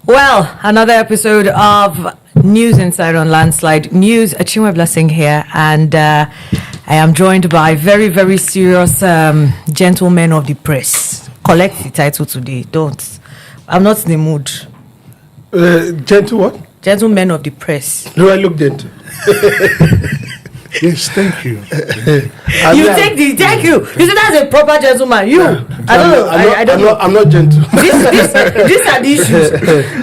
Well, another episode of News Inside on Landslide News. Chinwe Blessing here, and I am joined by very, very serious gentlemen of the press. Collect the title today. Don't. I'm not in the mood. Gentle what? Gentlemen of the press. Do I look gentle? Yes, thank you. Thank you. You see, that's a proper gentleman. I don't know. I'm not gentle. These are the issues.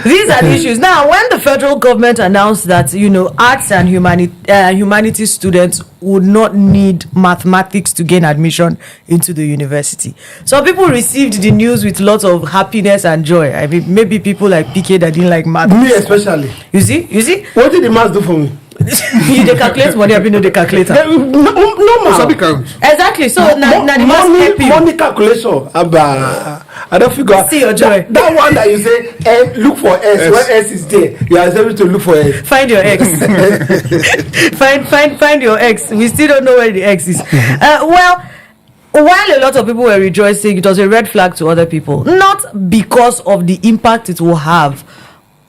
These are the issues. Now, when the federal government announced that, arts and humanities students would not need mathematics to gain admission into the university, so people received the news with lots of happiness and joy. I mean, maybe people like PK that didn't like math. Me especially. You see? What did the math do for me? You dey calculate money, I know the calculator. No, exactly. So now the math help you. Money calculation. I don't figure out. See your joy. That one that you say, look for S. When S is there, you are able to look for S. Find your X. find your X. We still don't know where the X is. Well, while a lot of people were rejoicing, it was a red flag to other people. Not because of the impact it will have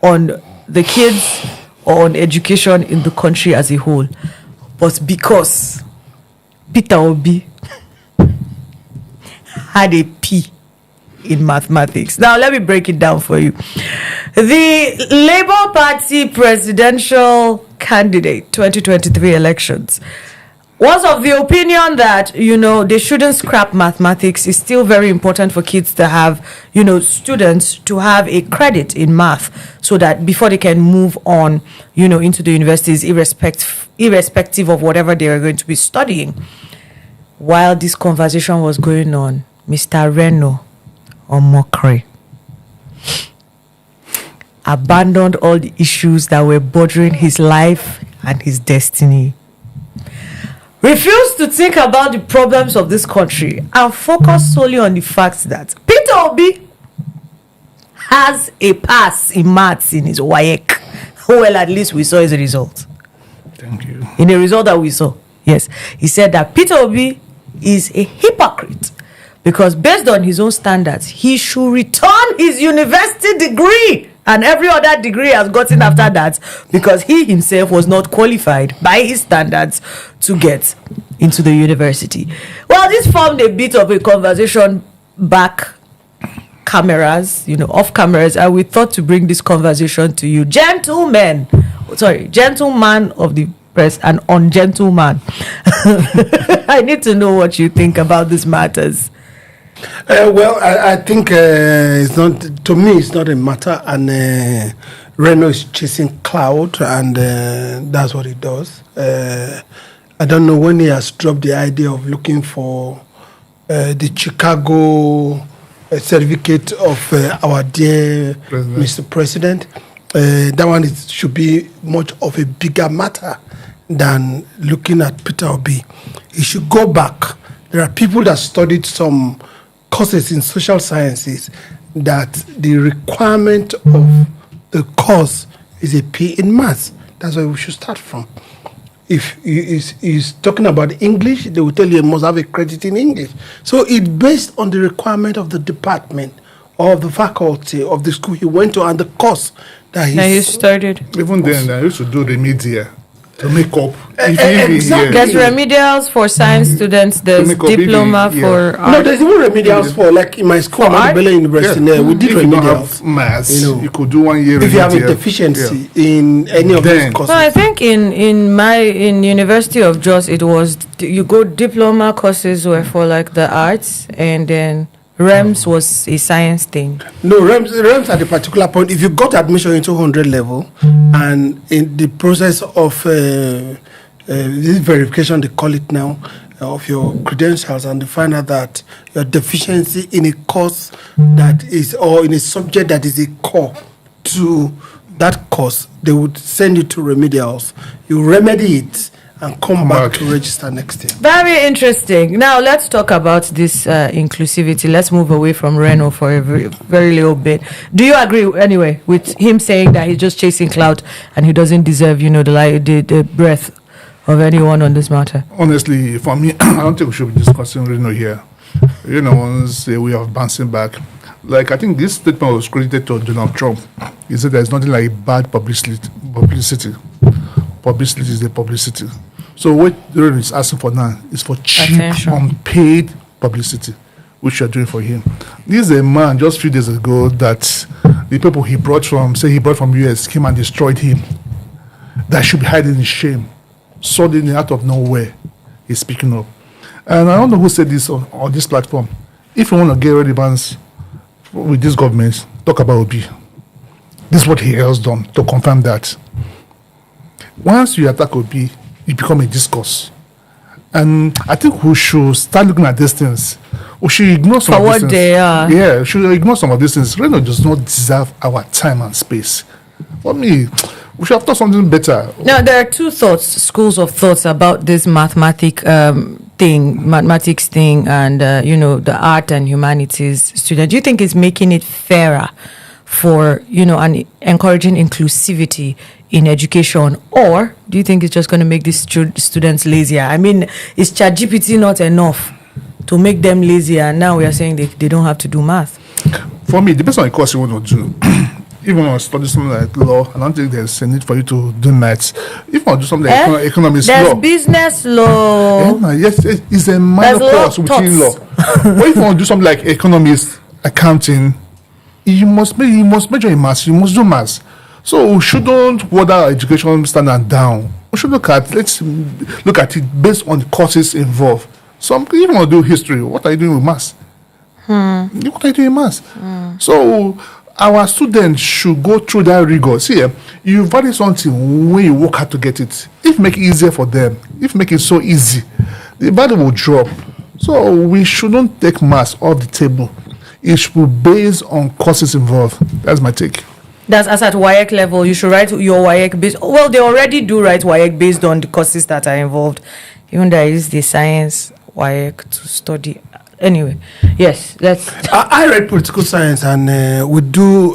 on the kids or on education in the country as a whole, but because Peter Obi had a P in mathematics. Now, let me break it down for you. The Labour Party presidential candidate 2023 elections was of the opinion that, they shouldn't scrap mathematics. It's still very important for kids to have, students to have a credit in math so that before they can move on, into the universities, irrespective of whatever they are going to be studying. While this conversation was going on, Mr. Reno Omokri abandoned all the issues that were bothering his life and his destiny, refused to think about the problems of this country, and focus solely on the fact that Peter Obi has a pass in maths in his WAEC. Well, at least we saw his result. Thank you. In the result that we saw, yes, he said that Peter Obi is a hypocrite because based on his own standards, he should return his university degree and every other degree has gotten after that because he himself was not qualified by his standards to get into the university. Well, this formed a bit of a conversation back cameras, off cameras, and we thought to bring this conversation to you. Gentleman of the press and ungentleman. I need to know what you think about these matters. I think it's not, to me, it's not a matter, and Reno is chasing Clout, and that's what he does. I don't know when he has dropped the idea of looking for the Chicago certificate of our dear Mr. President. That one should be much of a bigger matter than looking at Peter Obi. He should go back. There are people that studied some courses in social sciences that the requirement of the course is a P in maths. That's where we should start from. If he's talking about English, they will tell you must have a credit in English. So it's based on the requirement of the department or of the faculty of the school he went to and the course that he started. Even then, I used to do the media to make up. Exactly. There's remedials for science students. There's diploma for art. No, there's even remedials for, like in my school, Bela University. Yeah. We did remedials. Maths, you could do 1 year. If you have a deficiency in any of those courses. So I think in University of Jos, it was you go diploma courses were for like the arts, and then REMS was a science thing. No, REMS at a particular point, if you got admission into 100 level, and in the process of this verification, they call it now, of your credentials, and they find out that your deficiency in a course that is, or in a subject that is a core to that course, they would send you to remedials. You remedy it and come back to register next year. Very interesting. Now let's talk about this inclusivity. Let's move away from Reno for a very little bit. Do you agree anyway with him saying that he's just chasing clout and he doesn't deserve, the breath of anyone on this matter? Honestly, for me, I don't think we should be discussing Reno here. Once a way of bouncing back. Like, I think this statement was credited to Donald Trump. He said there's nothing like bad publicity. Publicity is the publicity. So what Reno is asking for now is for cheap, Attention. unpaid publicity, which you're doing for him. This is a man just a few days ago that the people he brought from US came and destroyed him. That should be hiding in shame. Suddenly, out of nowhere, he's speaking up. And I don't know who said this on this platform. If you want to get relevance with this government, talk about Obi. This is what he has done to confirm that. Once you attack Obi, it becomes a discourse. And I think we should start looking at these things. We should ignore some For of these what things. they are. Yeah, we should ignore some of these things. Reno does not deserve our time and space. For me, we should have thought something better. Now, there are two schools of thoughts about this mathematics thing, and the art and humanities student. Do you think it's making it fairer for and encouraging inclusivity in education, or do you think it's just going to make these students lazier? I mean, is ChatGPT not enough to make them lazier? And now we are saying they don't have to do math. For me, it depends on the course you want to do. If you want to study something like law, I don't think there's a need for you to do maths. If you want to do something like economics, there's law. business law. Yes, it's a minor course within law. But if you want to do something like economics, accounting, you must major in maths. You must do maths. So we shouldn't water our education standard down. We should let's look at it based on the courses involved. So if you want to do history, what are you doing with maths? What are you doing with maths? So our students should go through that rigor. See, you value something when you work hard to get it. If make it easier for them, if make it so easy, the value will drop. So we shouldn't take maths off the table. It should be based on courses involved. That's my take. That's as at WAEC level. You should write your WAEC based. Well, they already do write WAEC based on the courses that are involved. Even there is the science WAEC to study. Anyway, yes, let's. I read political science, and we do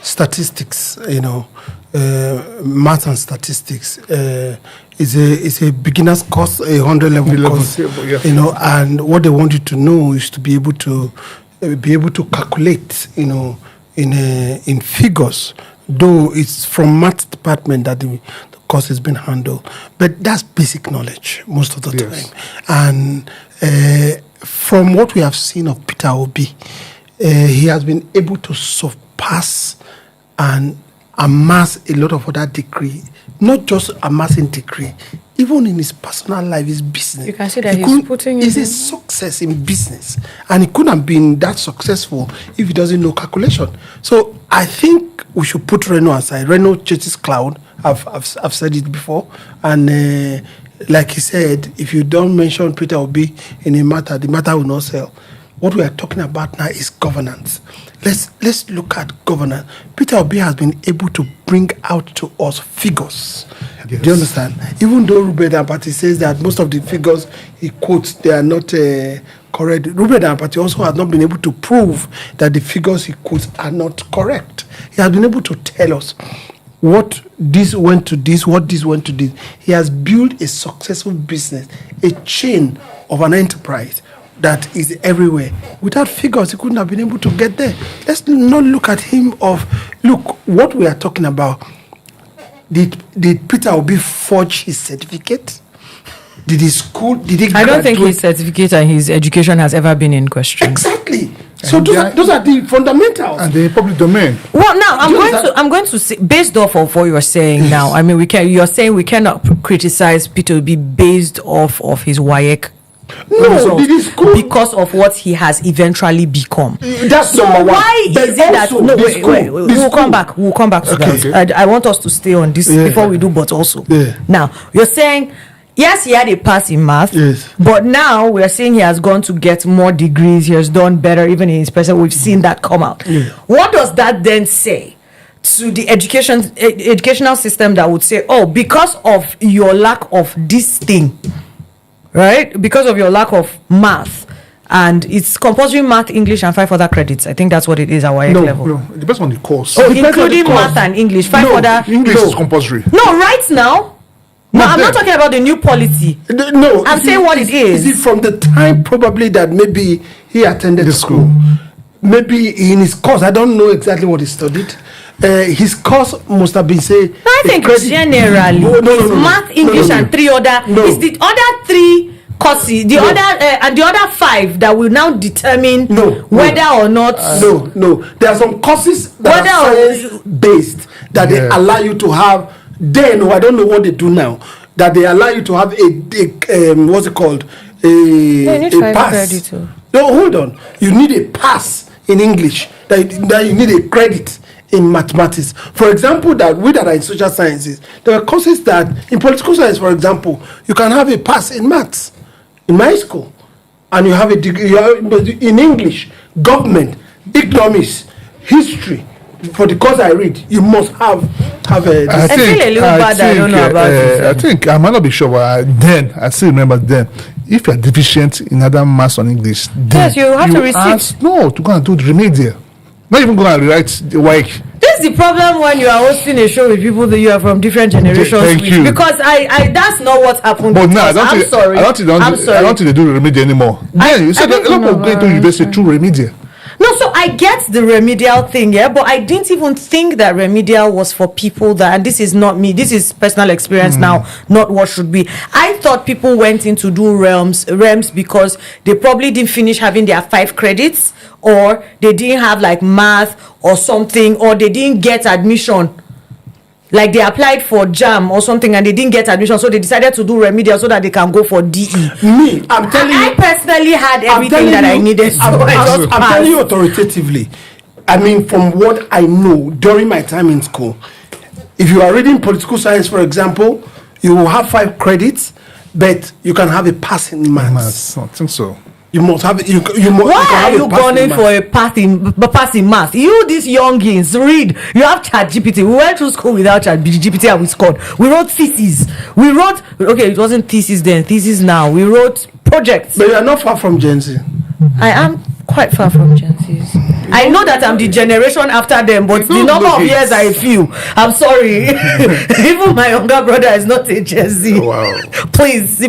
statistics. Math and statistics. It's a beginner's course, a 100 level course. Yeah. And what they want you to know is to be able to calculate. In figures, though it's from math department that the course has been handled, but that's basic knowledge most of the time. And from what we have seen of Peter Obi, he has been able to surpass and amass a lot of other degree, not just amassing degree, even in his personal life, his business. You can see that he's putting a success in business, and he couldn't have been that successful if he doesn't know calculation. So I think we should put Reno aside. Reno chases Clout. I've said it before, and like he said, if you don't mention Peter Obi in a matter, the matter will not sell. What we are talking about now is governance. Let's look at governance. Peter Obi has been able to bring out to us figures. Yes. Do you understand? Even though Ruben Ampati says that most of the figures he quotes, they are not correct. Ruben Ampati also has not been able to prove that the figures he quotes are not correct. He has been able to tell us what this went to this, what this went to this. He has built a successful business, a chain of an enterprise that is everywhere. Without figures, he couldn't have been able to get there. Let's not look at him look, what we are talking about. Did Peter Obi forge his certificate? Did his school, did he I don't think his certificate and his education has ever been in question. Exactly. So those are the fundamentals. And the public domain. Well, now I'm going to say, based off of what you're saying now, I mean, you're saying we cannot criticize Peter Obi based off of his WAEC. No, because of what he has eventually become. That's so number one. Why But is it that? No, wait. We'll come back to that. I want us to stay on this before we do. But also, now you're saying yes, he had a pass in math. Yes. But now we are saying he has gone to get more degrees. He has done better, even in his person. We've seen that come out. Yeah. What does that then say to the educational system that would say, oh, because of your lack of this thing, right? Because of your lack of math, and it's compulsory math, English, and 5 other credits. I think that's what it is at WAEC level. No, it depends on the course. Oh, Depends on the including course. math and English, 5 other. English is compulsory. No, right now. No, I'm not talking about the new policy. No, I'm saying what it is. Is it from the time probably that maybe he attended The school. maybe in his course, I don't know exactly what he studied. His course must have been say. I think generally, no, math, English, and three other. It's the other three courses, the other and the other 5 that will now determine whether or not. No. There are some courses that are science based that they allow you to have. Then, I don't know what they do now. That they allow you to have a what's it called? A pass. No, hold on. You need a pass in English. That you need a credit in mathematics. For example, that are in social sciences, there are courses that in political science, for example, you can have a pass in maths in my school, and you have a degree in English, government, economics, history. For the course I read, you must have a. I feel a little bad. I don't know about it. I think I might not be sure, but then I still remember then. If you are deficient in other maths or English, then yes, you have to receive. To go and do the remedial. Not even go and rewrite the work. This is the problem when you are hosting a show with people that you are from different generations. Thank you. Because I that's not what happened. But now, I'm sorry. I don't think they do the remedial anymore. Then you said a lot of people going to university through remedial. No, so I get the remedial thing, but I didn't even think that remedial was for people that, and this is not me, this is personal experience now, not what should be. I thought people went in to do REMS because they probably didn't finish having their 5 credits, or they didn't have like math or something, or they didn't get admission. Like they applied for JAM or something and they didn't get admission, so they decided to do remedial so that they can go for DE. I'm telling you, I personally had everything that I needed. So I'm telling you authoritatively. I mean, from what I know during my time in school, if you are reading political science, for example, you will have 5 credits, but you can have a pass in maths. I think so. You must have it. Why are you going for a pass in math? You, these youngins, read. You have ChatGPT. We went through school without ChatGPT and we scored. We wrote theses. It wasn't thesis then, thesis now. We wrote projects. But you are not far from Gen Z. I am quite far from Gen Z's. I know that I'm the generation after them, but the number of years I feel. I'm sorry. Even my younger brother is not a Gen Z. Wow. Please,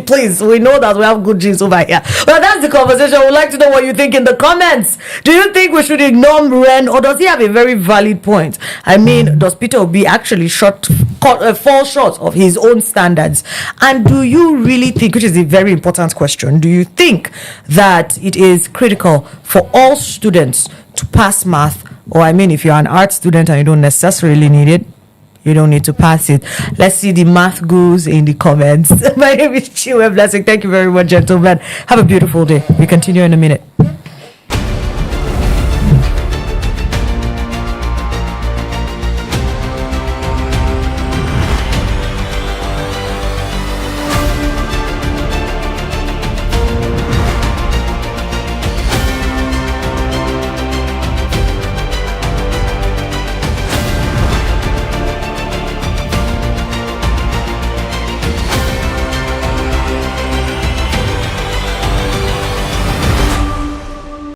we know that we have good genes over here. Well, that's the conversation. We'd like to know what you think in the comments. Do you think we should ignore Ren, or does he have a very valid point? I mean, does Peter Obi actually fall short of his own standards? And do you really think, which is a very important question, do you think that it is critical for all students to pass math? Or I mean, if you're an art student and you don't necessarily need it, you don't need to pass it. Let's see the math gurus in the comments. My name is Chiwe Blessing. Thank you very much, gentlemen. Have a beautiful day. We continue in a minute.